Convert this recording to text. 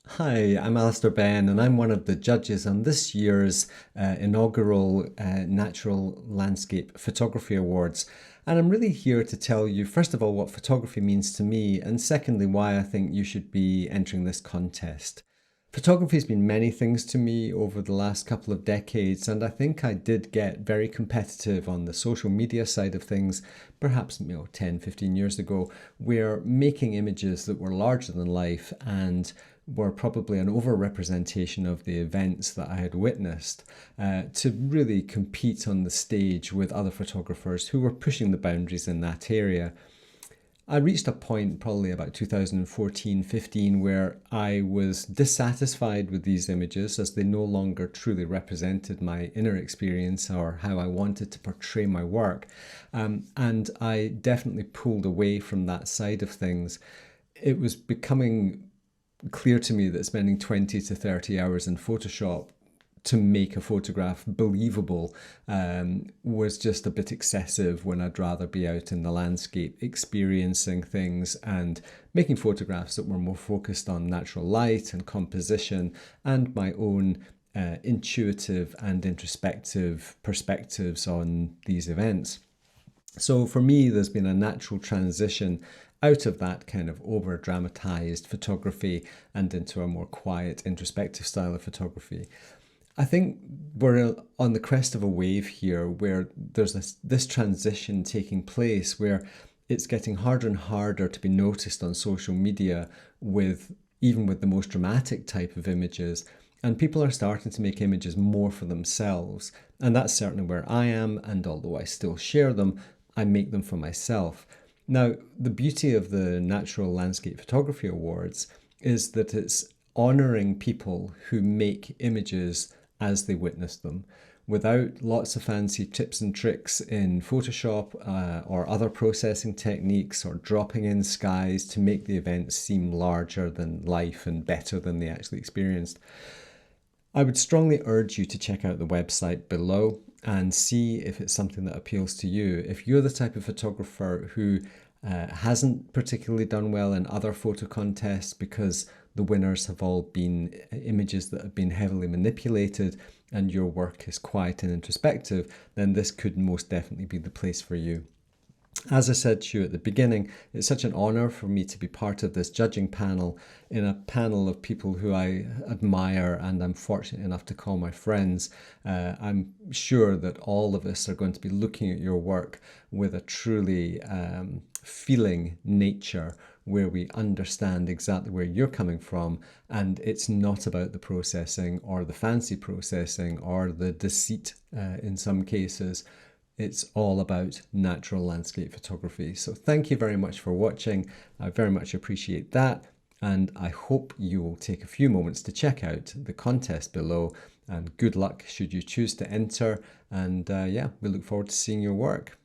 Hi, I'm Alister Benn, and I'm one of the judges on this year's inaugural Natural Landscape Photography Awards. And I'm really here to tell you, first of all, what photography means to me, and secondly, why I think you should be entering this contest. Photography has been many things to me over the last couple of decades, and I think I did get very competitive on the social media side of things, perhaps 10, 15 years ago, where making images that were larger than life and were probably an overrepresentation of the events that I had witnessed to really compete on the stage with other photographers who were pushing the boundaries in that area. I reached a point probably about 2014-15 where I was dissatisfied with these images as they no longer truly represented my inner experience or how I wanted to portray my work. And I definitely pulled away from that side of things. It was becoming clear to me that spending 20 to 30 hours in Photoshop to make a photograph believable was just a bit excessive when I'd rather be out in the landscape experiencing things and making photographs that were more focused on natural light and composition and my own intuitive and introspective perspectives on these events. So for me, there's been a natural transition out of that kind of over dramatized photography and into a more quiet, introspective style of photography. I think we're on the crest of a wave here where there's this transition taking place where it's getting harder and harder to be noticed on social media with even with the most dramatic type of images. And people are starting to make images more for themselves. And that's certainly where I am. And although I still share them, I make them for myself. Now, the beauty of the Natural Landscape Photography Awards is that it's honouring people who make images as they witness them without lots of fancy tips and tricks in Photoshop or other processing techniques or dropping in skies to make the event seem larger than life and better than they actually experienced. I would strongly urge you to check out the website below and see if it's something that appeals to you. If you're the type of photographer who hasn't particularly done well in other photo contests because the winners have all been images that have been heavily manipulated and your work is quiet and introspective, then this could most definitely be the place for you. As I said to you at the beginning, it's such an honour for me to be part of this judging panel in a panel of people who I admire and I'm fortunate enough to call my friends. I'm sure that all of us are going to be looking at your work with a truly feeling nature where we understand exactly where you're coming from, and it's not about the processing or the fancy processing or the deceit in some cases. It's all about natural landscape photography. So thank you very much for watching. I very much appreciate that. And I hope you will take a few moments to check out the contest below. And good luck should you choose to enter. And yeah, we look forward to seeing your work.